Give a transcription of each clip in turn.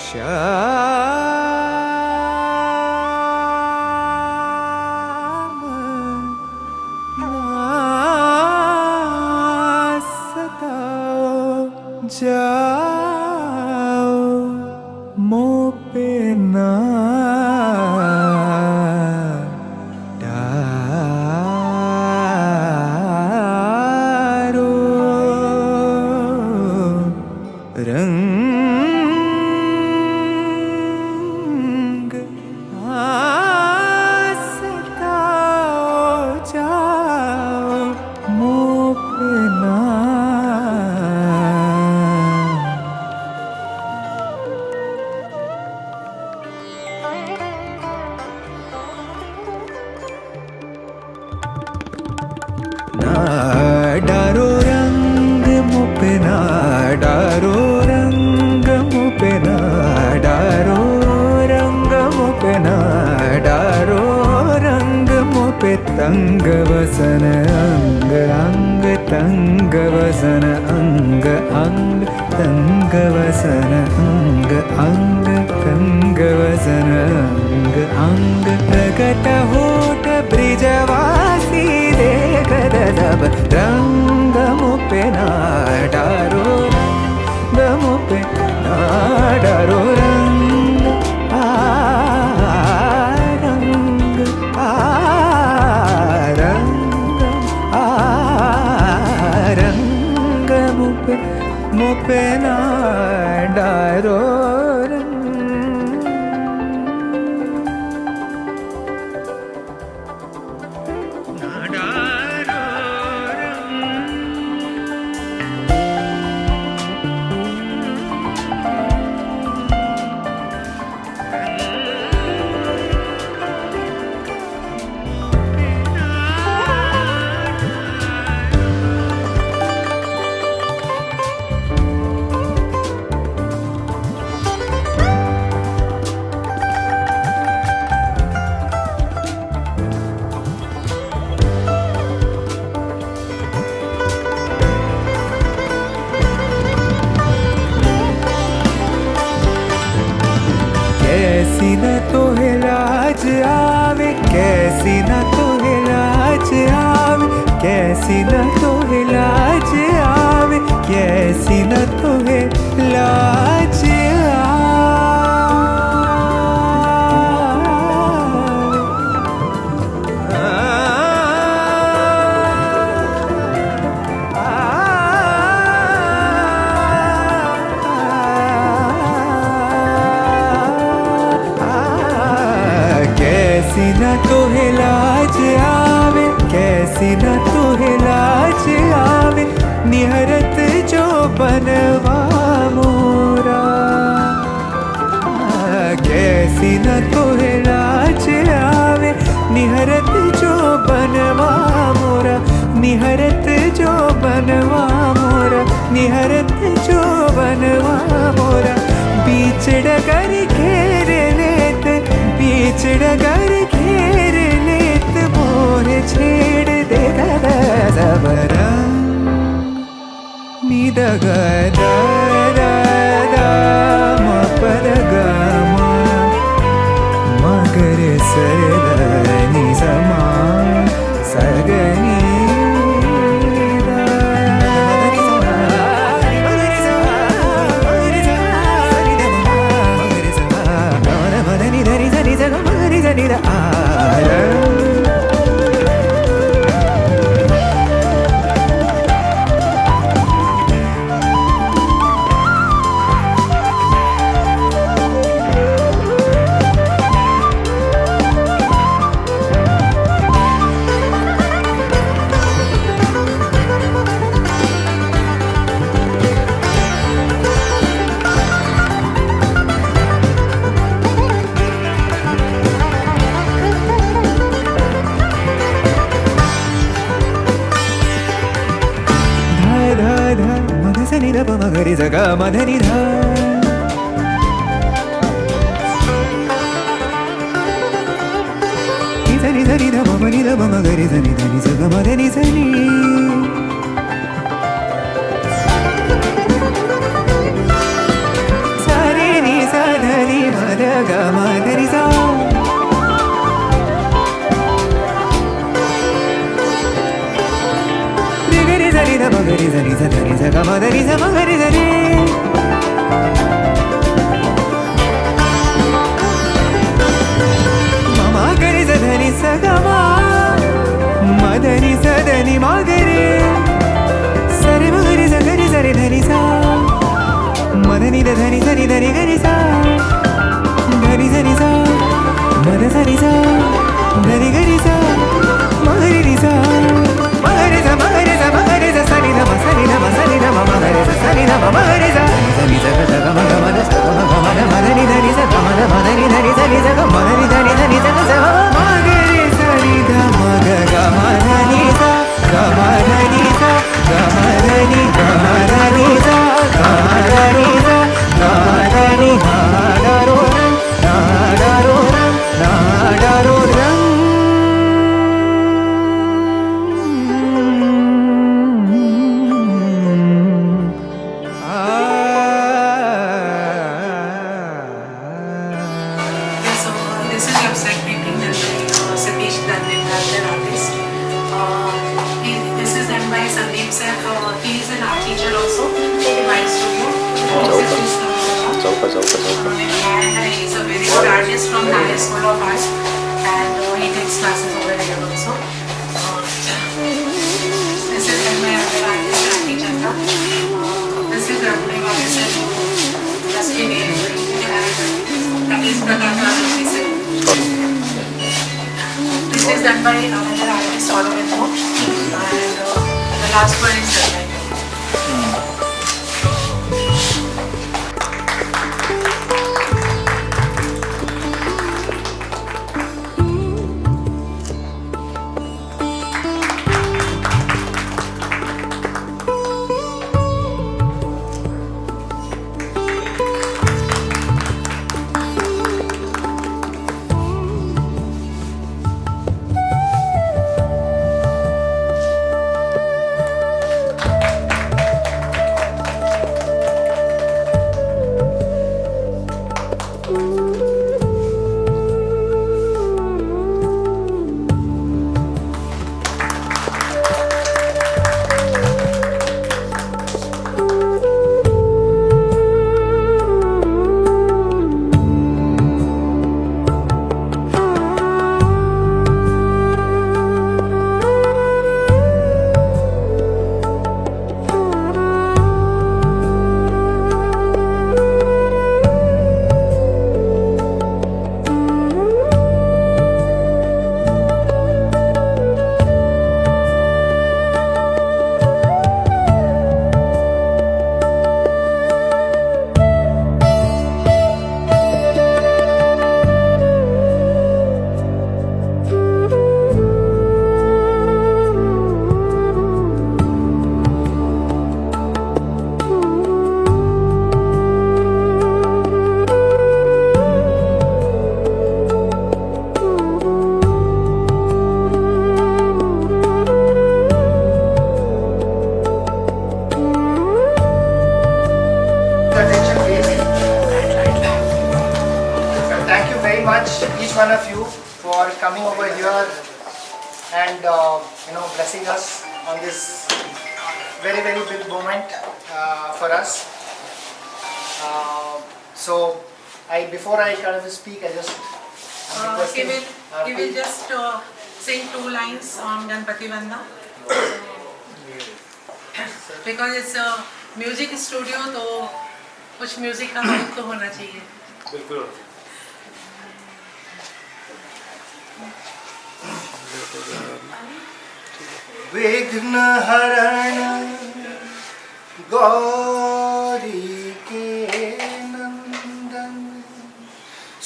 श्याम ना सताओ, जाओ मोह पे ना डारो। रंग सताओ, जाओ मोह पे ना। ना डारो रंग मुँह पे ना डारो, रंग मुँह पे ना डारो, रंग मुँह पे ना डारो, रंग मुँह पे। तंग वसन अंग अंग, तंग वसन अंग अंग, तंग वसन अंग अंग, तंग वसन अंग अंग। प्रकट होठ ब्रिजवासी देख दब, रंग मुँह पे ना डारो, रंग मुँह पे ना डारो, रंग रंग रंग रंग मुँह पे ना डारो, रंग। कैसी न तो लाज आवे, कैसी न तो लाज आवे, कैसी न तो लाज आवे, कैसी न तो लाज कैसी न तो लाज आवे, कैसी न तो लाज आवे, निहरत जो बनवा मोरा। कैसी न तो लाज आवे, निहरत जो बनवा मोरा, निहरत जो बनवा मोरा, निहरत जो बनवा मोरा। बीच डगर घेर लेत, बीच डगर घेर लेत, मोर छेड़ दे सबरा। निद ग द द द म पद ग म, मगर सर द नि समा सगनी। नी ध प म ग रे ज ग म ध नि ध। नि ध नि ध नि ध म म नि ध प म ग रे ज नि ध नि ज ग म ध नि ज नि। सा रे नि सा ध गरि ध नि ध ध नि ध ग म ध नि ध म गरि ध नि म म गरि ध ध नि स ग म म ध नि स ध नि म गरि स रे म गरि ध गरि ध रे ध नि सा म ध नि ध ध नि ध नि ध नि गरि सा ध नि ध नि सा म ध ध नि सा ध नि गरि सा म गरि नि सा म गरि ध म गरि ध म गरि ध स नि ध म स नि ध म स नि ध म म गरि ध स नि ध म म गरि ध नि ध नि ध ग म ग म ध स ग म ग म ध म ध नि ध नि स ग म ध म ध नि ध नि ध नि स ग म ध नि ध नि ध नि स ग स म गरि स नि ध म ग ग म ध नि स ग म ध नि स ग म ध नि ग म ध नि स ग म ध नि स ग म ध नि मा ड रो र ना ड रो र ना ड रो र So this is website painting done by Satish Dandekar, artist. This is done by Sandeep sir. He is an art teacher also in my studio. And he is a very good artist from Naya School of Art, and he takes classes over here also. This is done by other artist Rati Chandra. This is Raghudev artist and Rasmi that is Pratapa Joshi sir. This is done by another artist Aurobindo, and the last one is done by me. Thank you very much, each one of you, for coming over here and blessing us on this very big moment for us. So, before I kind of speak, I just He will just sing 2 lines on Ganpati Vanda. Because it's a music studio, तो कुछ music का mic तो होना चाहिए. बिल्कुल. विघ्न हरण गौरी के नंदन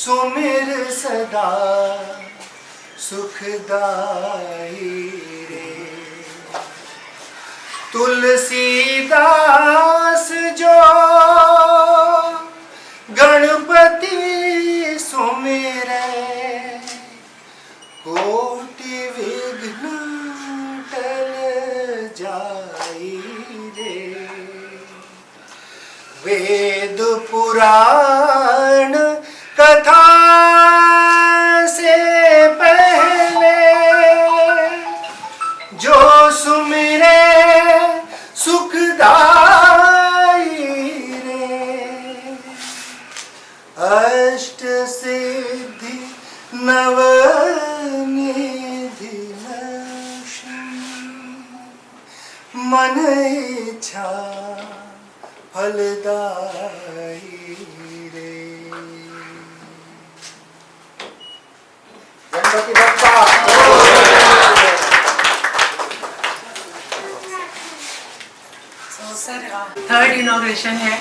सुमिर सदा सुखदाई रे तुलसीदास जो गणपति सुमिरै कोटि विघ्न टल जाई रे वेद पुराण कथा से पहले जो सुमिरे सुख नवनिधि मन इच्छा फलदायी रे। Ganpati Bappa. So, sir, third inauguration है.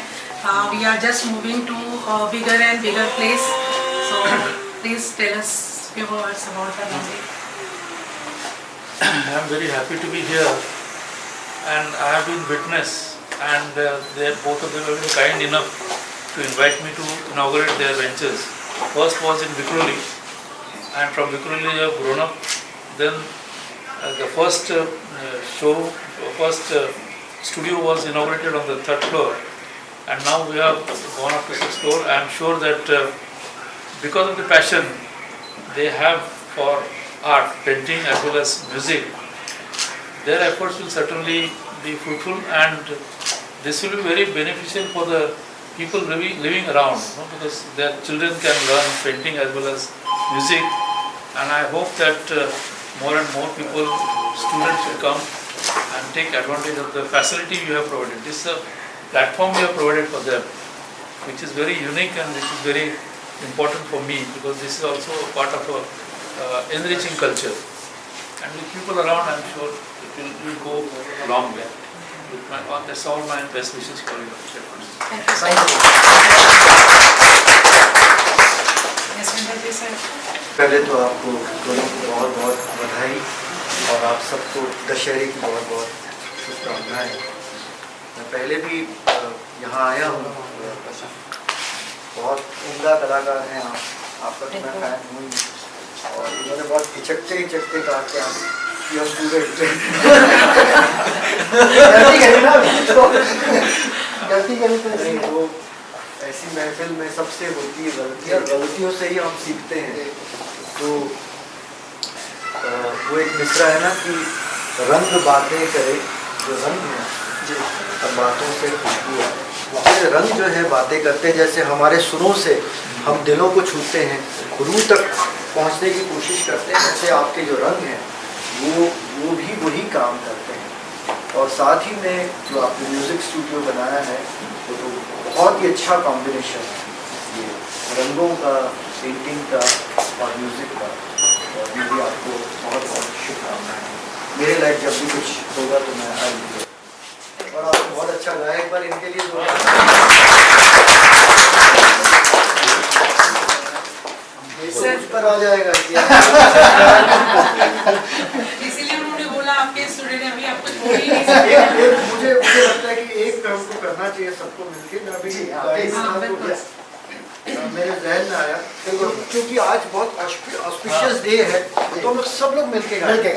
We are just moving to a bigger and bigger place. So, please tell us few words about the Navratri. I am very happy to be here, and I have been witness, and they both of them have been kind enough to invite me to inaugurate their ventures. First was in Vikhroli, and from Vikhroli I have grown up. Then the first studio was inaugurated on the 3rd floor, and now we have gone up to 6th floor. I am sure that because of the passion they have for art, painting as well as music, their efforts will certainly be fruitful, and this will be very beneficial for the people living around, because their children can learn painting as well as music, and I hope that more and more people, students will come and take advantage of the facility you have provided. This is a platform you have provided for them, which is very unique and which is very important for me, because this is also a part of a enriching culture. And with people around, I am sure it will go a long way. That's all my best wishes for you. Thank you, sir. Yes, Vindhya sir. पहले तो आपको दोनों को बहुत बहुत बधाई और आप सबको दशहरे की बहुत बहुत शुभकामनाएं। मैं पहले भी यहाँ आया हूँ, बहुत उम्दा कलाकार हैं आप, आपका तो मैं फैन हूँ, और उन्होंने बहुत हिचकते कहा कि आप गलती करी तो नहीं, वो ऐसी महफिल में सबसे होती है गलती, और गलतियों से ही हम सीखते हैं। तो वो एक मिसरा है ना कि रंग बातें करे जो रंग है और बातों से खुशबू है। ये रंग जो है बातें करते हैं, जैसे हमारे सुरों से हम दिलों को छूते हैं, रूह तक पहुंचने की कोशिश करते हैं, जैसे आपके जो रंग हैं वो भी वही काम करते हैं। और साथ ही में जो आपने म्यूज़िक स्टूडियो बनाया है वो तो बहुत ही अच्छा कॉम्बिनेशन है, ये रंगों का, पेंटिंग का और म्यूज़िक का। और मेरी आपको बहुत बहुत शुभकामनाएं। मेरे लाइक जब भी कुछ होगा तो मैं आऊँगी, और आपको बहुत अच्छा गाया। एक बार इनके लिए पर आ जाएगा। इसीलिए उन्होंने बोला आपके स्टूडेंट अभी आपको छोड़ ही नहीं सकते। मुझे लगता है कि एक काम को करना चाहिए सबको मिलके। मैं अभी मेरे जहन में आया क्योंकि आज बहुत ऑस्पिशियस डे है, तो हम लोग सब लोग मिलके गाएंगे।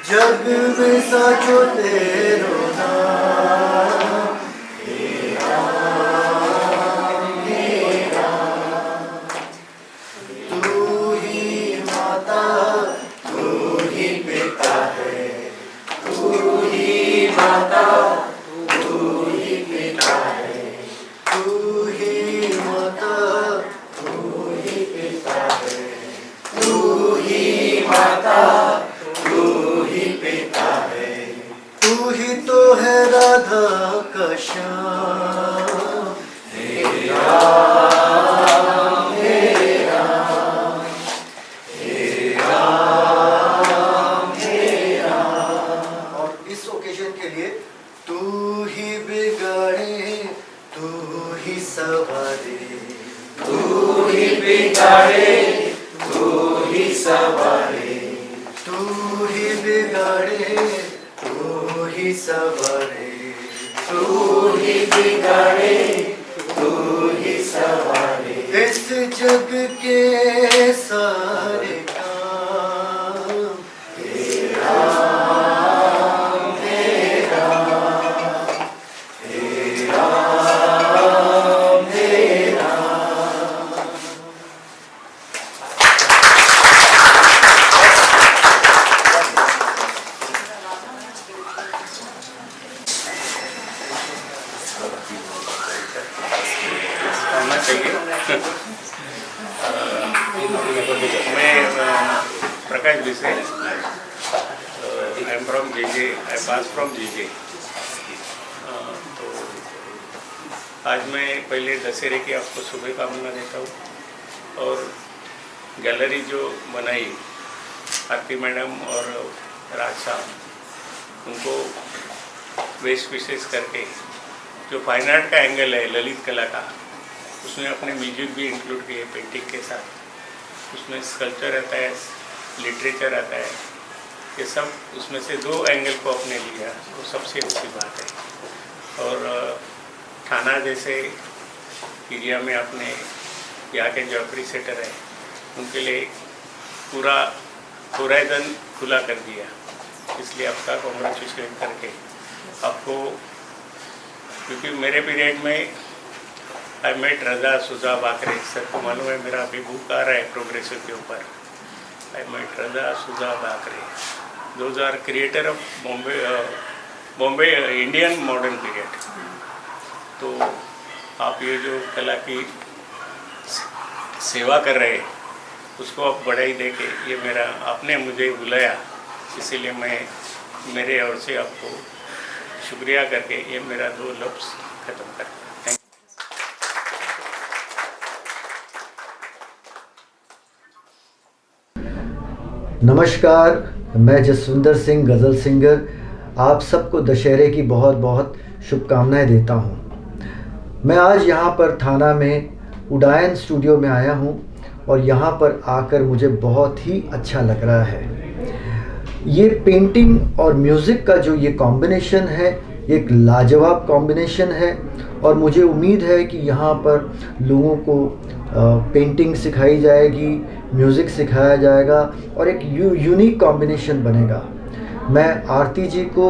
जग में साचो तेरो नाम, तू ही माता तू ही पिता है, तू ही माता तू ही पिता है, तू ही माता तू ही पिता है, तू ही माता तू ही तो है राधा का श्याम। हे राम हे राम हे राम हे राम। और इस ओकेजन के लिए तू ही बिगाड़े तू ही सवारे, तू ही बिगाड़े तू ही सवारे, तू ही बिगाड़े तू ही सवारे, तू ही बिगाड़े तू ही सवारे। इस जग के सारे काम हे राम हे राम हे राम हे राम। होना चाहिए। मैं Prakash Vise, I am from JJ, I pass from JJ। तो आज मैं पहले दशहरे की आपको शुभकामना देता हूँ और गैलरी जो बनाई आरती मैडम और राज साहब, उनको बेस्ट विशेष करके जो फाइन आर्ट का एंगल है ललित कला का, उसमें अपने म्यूजिक भी इंक्लूड किए पेंटिंग के साथ। उसमें स्कल्पचर रहता है, लिटरेचर आता है, ये सब उसमें से 2 एंगल को अपने लिया, वो सबसे अच्छी बात है। और थाना जैसे एरिया में आपने यहाँ के जो अप्रिसिएटर है उनके लिए पूरा होराइजन खुला कर दिया, इसलिए आपका कॉन्ग्रेचुलेशन करके आपको, क्योंकि मेरे पीरियड में आई मेट रजा सुजा बाकरे, सर को मालूम है मेरा अभी बुक आ रहा है प्रोग्रेसिव के ऊपर, I met Raza Souza Bakre, those are creator of Bombay Indian modern period. तो आप ये जो कला की सेवा कर रहे हैं उसको आप बढ़ाई दे के, ये मेरा आपने मुझे बुलाया, इसीलिए मैं मेरे ओर से आपको शुक्रिया करके ये मेरा 2 लफ्ज़ ख़त्म करता हूँ। नमस्कार, मैं जसविंदर सिंह गज़ल सिंगर आप सबको दशहरे की बहुत बहुत शुभकामनाएं देता हूं। मैं आज यहां पर थाना में उडायन स्टूडियो में आया हूं और यहां पर आकर मुझे बहुत ही अच्छा लग रहा है। ये पेंटिंग और म्यूज़िक का जो ये कॉम्बिनेशन है, ये एक लाजवाब कॉम्बिनेशन है और मुझे उम्मीद है कि यहाँ पर लोगों को पेंटिंग सिखाई जाएगी, म्यूज़िक सिखाया जाएगा और एक यूनिक कॉम्बिनेशन बनेगा। मैं आरती जी को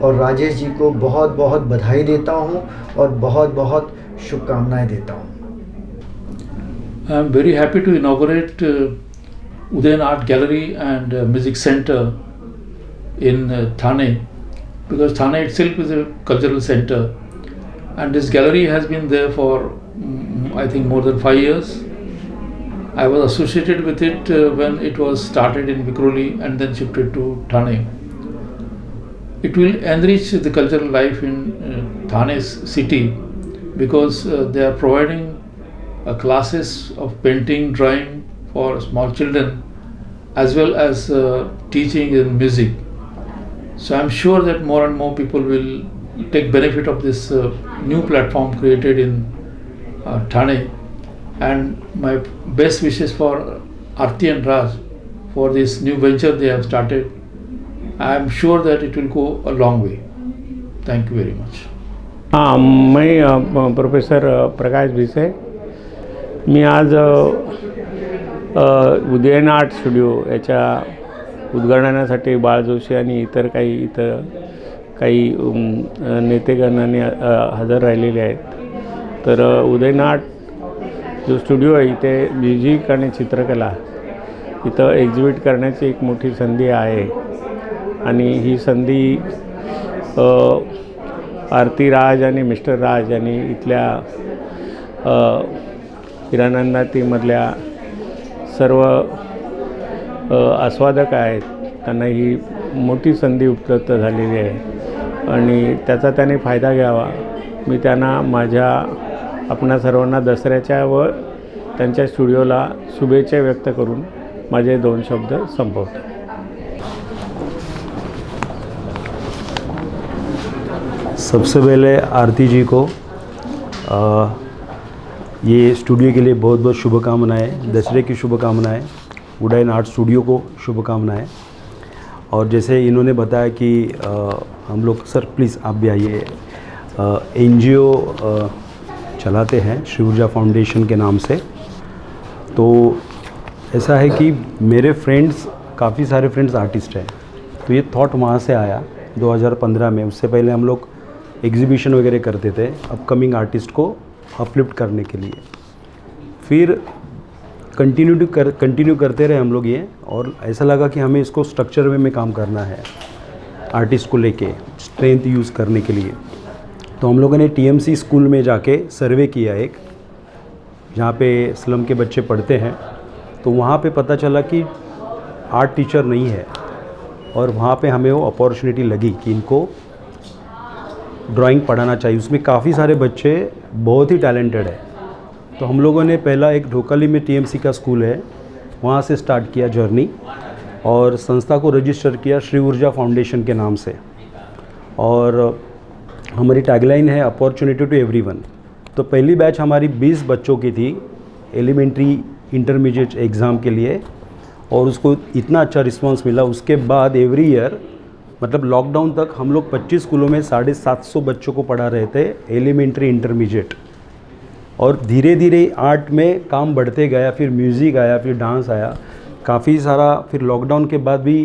और राजेश जी को बहुत बहुत बधाई देता हूँ और बहुत बहुत शुभकामनाएं देता हूँ। I am very happy to inaugurate Udayan Art Gallery and Music Center in Thane, because Thane itself is a cultural center and this gallery has been there for I think more than 5 years. I was associated with it when it was started in Vikhroli and then shifted to Thane. It will enrich the cultural life in Thane's city because they are providing classes of painting, drawing for small children as well as teaching in music. So I am sure that more and more people will take benefit of this new platform created in Thane, and my best wishes for Aarti and Raj for this new venture they have started. I am sure that it will go a long way. Thank you very much. हाँ, मैं professor प्रकाश भिसे, मी आज Udayan art studio याच्या उद्घाटनासाठी बाळ जोशी आणि इतर काही नेतेगणांनी हजर राहिलेले आहेत। तर उदयन आर्ट जो स्टुडिओ आहे इथे म्युझिक आणि चित्रकला इथं एक्झिबिट करण्याची एक मोठी संधी आहे आणि ही संधी आरती राज आणि मिस्टर राज यांनी इथल्या हिरानंदातीमधल्या सर्व आस्वादक आहेत त्यांना ही मोठी संधी उपलब्ध झालेली आहे आणि त्याचा त्याने फायदा घ्यावा। मी त्यांना माझ्या आपणा सर्वांना दसऱ्याच्या व त्यांच्या स्टुडिओला शुभेच्छा व्यक्त करून माझे 2 शब्द संपवतो। सबसे पहले आरती जी को ये स्टूडियो के लिए बहुत बहुत शुभकामनाएं, दशहरे की शुभकामनाएं, उडायन आर्ट स्टूडियो को शुभकामनाएं। और जैसे इन्होंने बताया कि हम लोग, सर प्लीज़ आप भी आइए, NGO चलाते हैं श्री ऊर्जा फाउंडेशन के नाम से। तो ऐसा है कि मेरे फ्रेंड्स, काफ़ी सारे फ्रेंड्स आर्टिस्ट हैं, तो ये थॉट वहाँ से आया 2015 में। उससे पहले हम लोग एग्जीबिशन वगैरह करते थे अपकमिंग आर्टिस्ट को अपलिफ्ट करने के लिए। फिर कंटिन्यू करते रहे हम लोग ये, और ऐसा लगा कि हमें इसको स्ट्रक्चर में काम करना है आर्टिस्ट को लेके, स्ट्रेंथ यूज़ करने के लिए। तो हम लोगों ने TMC स्कूल में जाके सर्वे किया एक, जहाँ पे स्लम के बच्चे पढ़ते हैं, तो वहाँ पे पता चला कि आर्ट टीचर नहीं है, और वहाँ पे हमें वो अपॉर्चुनिटी लगी कि इनको ड्राइंग पढ़ाना चाहिए। उसमें काफ़ी सारे बच्चे बहुत ही टैलेंटेड है। तो हम लोगों ने पहला एक ढोकाली में TMC का स्कूल है, वहाँ से स्टार्ट किया जर्नी, और संस्था को रजिस्टर किया श्री ऊर्जा फाउंडेशन के नाम से। और हमारी टैगलाइन है अपॉर्चुनिटी टू एवरीवन। तो पहली बैच हमारी 20 बच्चों की थी एलिमेंट्री इंटरमीडिएट एग्ज़ाम के लिए, और उसको इतना अच्छा रिस्पांस मिला। उसके बाद एवरी ईयर, मतलब लॉकडाउन तक, हम लोग 25 स्कूलों में 750 बच्चों को पढ़ा रहे थे एलिमेंट्री इंटरमीडिएट। और धीरे धीरे आर्ट में काम बढ़ते गया, फिर म्यूज़िक आया, फिर डांस आया, काफ़ी सारा। फिर लॉकडाउन के बाद भी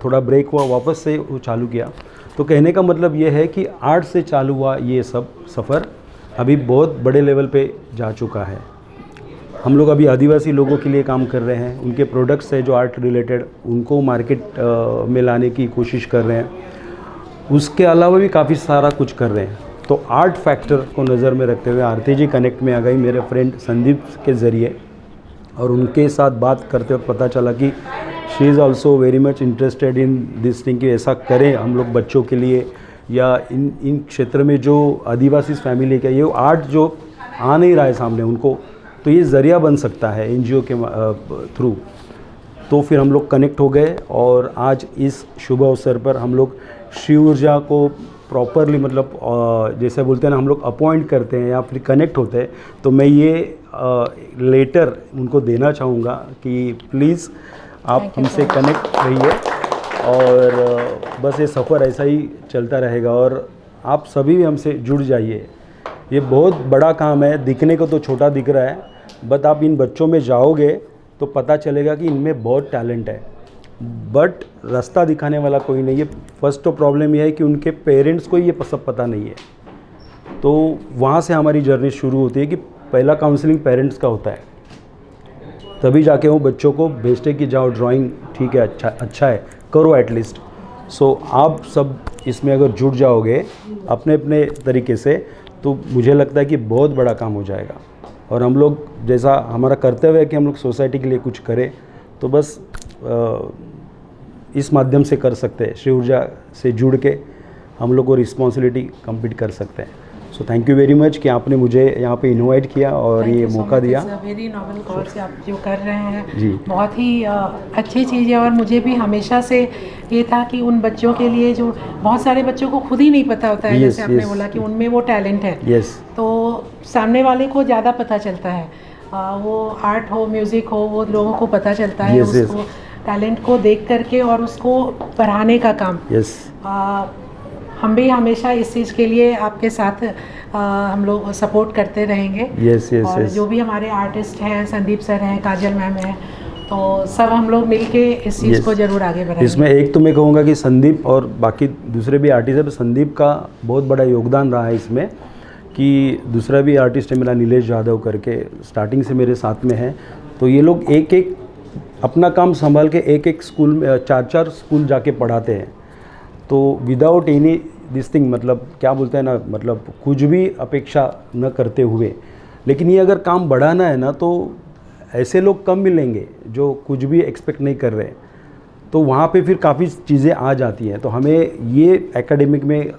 थोड़ा ब्रेक हुआ, वापस से वो चालू किया। तो कहने का मतलब ये है कि आर्ट से चालू हुआ ये सब सफ़र अभी बहुत बड़े लेवल पे जा चुका है। हम लोग अभी आदिवासी लोगों के लिए काम कर रहे हैं, उनके प्रोडक्ट्स है जो आर्ट रिलेटेड, उनको मार्केट में लाने की कोशिश कर रहे हैं। उसके अलावा भी काफ़ी सारा कुछ कर रहे हैं। तो आर्ट फैक्टर को नज़र में रखते हुए आरती जी कनेक्ट में आ गई मेरे फ्रेंड संदीप के ज़रिए, और उनके साथ बात करते वक्त पता चला कि she is also very much interested in this thing, कि ऐसा करें हम लोग बच्चों के लिए, या इन क्षेत्र में जो आदिवासी फैमिली का ये आर्ट जो आ नहीं रहा है सामने उनको, तो ये ज़रिया बन सकता है NGO के थ्रू। तो फिर हम लोग कनेक्ट हो गए, और आज इस शुभ अवसर पर हम लोग श्री ऊर्जा को प्रॉपरली, मतलब जैसे बोलते हैं ना, हम लोग अपॉइंट करते हैं या फिर कनेक्ट होते हैं। तो मैं ये लेटर उनको देना चाहूँगा कि प्लीज़ आप हमसे कनेक्ट रहिए, और बस ये सफ़र ऐसा ही चलता रहेगा, और आप सभी भी हमसे जुड़ जाइए। ये बहुत बड़ा काम है, दिखने को तो छोटा दिख रहा है, बट आप इन बच्चों में जाओगे तो पता चलेगा कि इनमें बहुत टैलेंट है, बट रास्ता दिखाने वाला कोई नहीं है। फर्स्ट तो प्रॉब्लम यह है कि उनके पेरेंट्स को ये सब पता नहीं है। तो वहाँ से हमारी जर्नी शुरू होती है कि पहला काउंसलिंग पेरेंट्स का होता है, तभी जाके वो बच्चों को भेजते कि जाओ ड्राइंग ठीक है, अच्छा है, करो एटलीस्ट। सो आप सब इसमें अगर जुड़ जाओगे अपने अपने तरीके से, तो मुझे लगता है कि बहुत बड़ा काम हो जाएगा। और हम लोग, जैसा हमारा कर्तव्य है कि हम लोग सोसाइटी के लिए कुछ करें, तो बस इस माध्यम से कर सकते हैं। श्री ऊर्जा से जुड़ के हम लोग को रिस्पॉन्सिबिलिटी कंप्लीट कर सकते हैं। So thank you very much कि आपने मुझे यहाँ पे इनवाइट किया और ये मौका दिया। वेरी नॉबल कॉल से आप जो कर रहे हैं जी, बहुत ही अच्छी चीज़ है। और मुझे भी हमेशा से ये था कि उन बच्चों के लिए जो बहुत सारे बच्चों को खुद ही नहीं पता होता है, Yes, जैसे आपने yes. बोला कि उनमें वो टैलेंट है, यस, तो सामने वाले को ज़्यादा पता चलता है। वो आर्ट हो, म्यूज़िक हो, वो लोगों को पता चलता है, Yes, yes. उसको टैलेंट को देख करके और उसको बढ़ाने का काम। यस, हम भी हमेशा इस चीज़ के लिए आपके साथ हम लोग सपोर्ट करते रहेंगे। यस, यस, और यस। जो भी हमारे आर्टिस्ट हैं, संदीप सर हैं, काजल मैम हैं, तो सब हम लोग मिलके इस चीज़ Yes. को ज़रूर आगे बढ़ाएंगे। इसमें एक तो मैं कहूँगा कि संदीप और बाकी दूसरे भी आर्टिस्ट हैं, तो संदीप का बहुत बड़ा योगदान रहा है इसमें। कि दूसरा भी आर्टिस्ट है मेरा नीलेश यादव करके, स्टार्टिंग से मेरे साथ में है। तो ये लोग एक एक अपना काम संभाल के एक एक स्कूल में 4-4 स्कूल जाके पढ़ाते हैं। तो विदाउट एनी दिस थिंग, मतलब क्या बोलते हैं ना, मतलब कुछ भी अपेक्षा न करते हुए। लेकिन ये अगर काम बढ़ाना है ना, तो ऐसे लोग कम मिलेंगे जो कुछ भी एक्सपेक्ट नहीं कर रहे, तो वहाँ पे फिर काफ़ी चीज़ें आ जाती हैं। तो हमें ये एकेडमिक में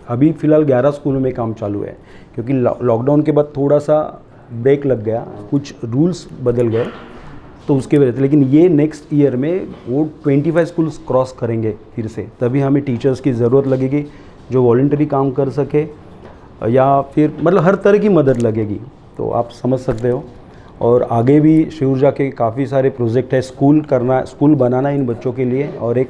अभी फ़िलहाल 11 स्कूलों में काम चालू है, क्योंकि लॉकडाउन के बाद थोड़ा सा ब्रेक लग गया, कुछ रूल्स बदल गए, तो उसके वजह से। लेकिन ये नेक्स्ट ईयर में वो 25 स्कूल्स क्रॉस करेंगे फिर से, तभी हमें टीचर्स की ज़रूरत लगेगी जो वॉलंटरी काम कर सके, या फिर मतलब हर तरह की मदद लगेगी। तो आप समझ सकते हो। और आगे भी श्री ऊर्जा के काफ़ी सारे प्रोजेक्ट है, स्कूल बनाना इन बच्चों के लिए, और एक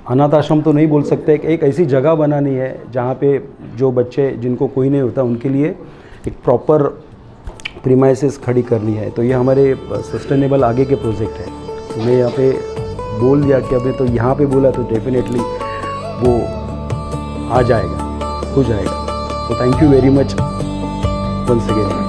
अनाथ आश्रम तो नहीं बोल सकते, एक ऐसी जगह बनानी है जहाँ पे जो बच्चे जिनको कोई नहीं होता उनके लिए एक प्रॉपर प्रीमाइसेस खड़ी करनी है। तो ये हमारे सस्टेनेबल आगे के प्रोजेक्ट है। तो मैं यहाँ पे बोल दिया कि अभी तो यहाँ पे बोला, तो डेफिनेटली वो आ जाएगा, हो जाएगा। तो thank you very much once again.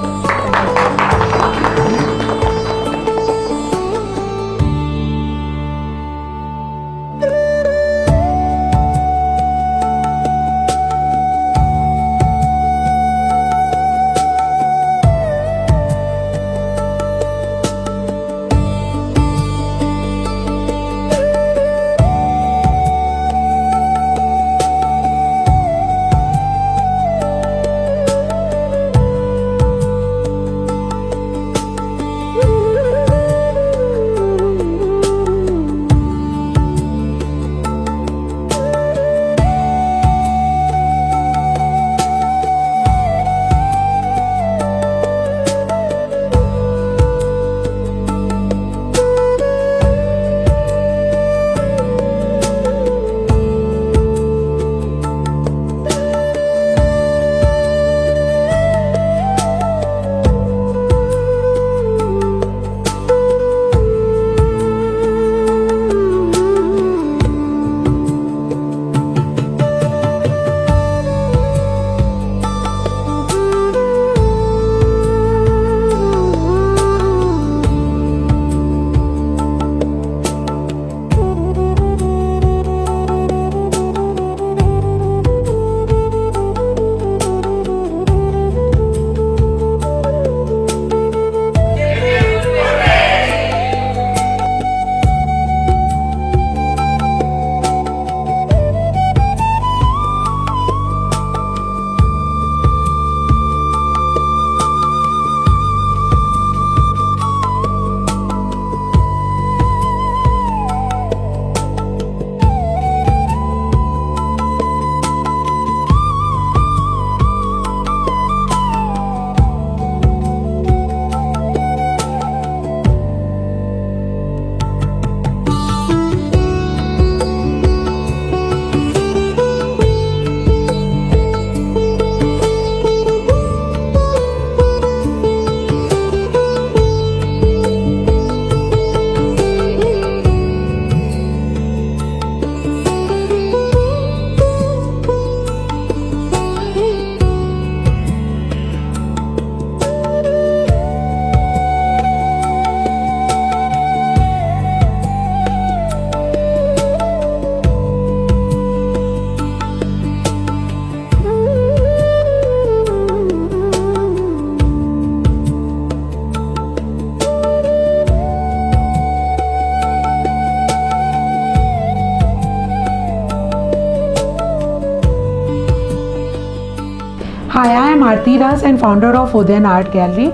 Hi, I am Aarti Das and founder of Udayan Art Gallery.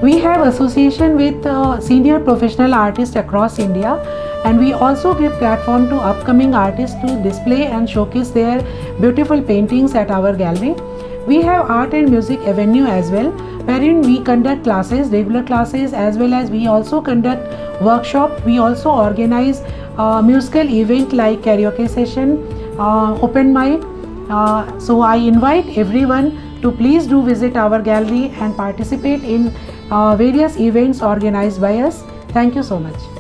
We have association with senior professional artists across India, and we also give platform to upcoming artists to display and showcase their beautiful paintings at our gallery. We have art and music avenue as well, wherein we conduct classes, regular classes, as well as we also conduct workshop. We also organize musical event like karaoke session, open mic. So I invite everyone to please do visit our gallery and participate in various events organized by us. Thank you so much.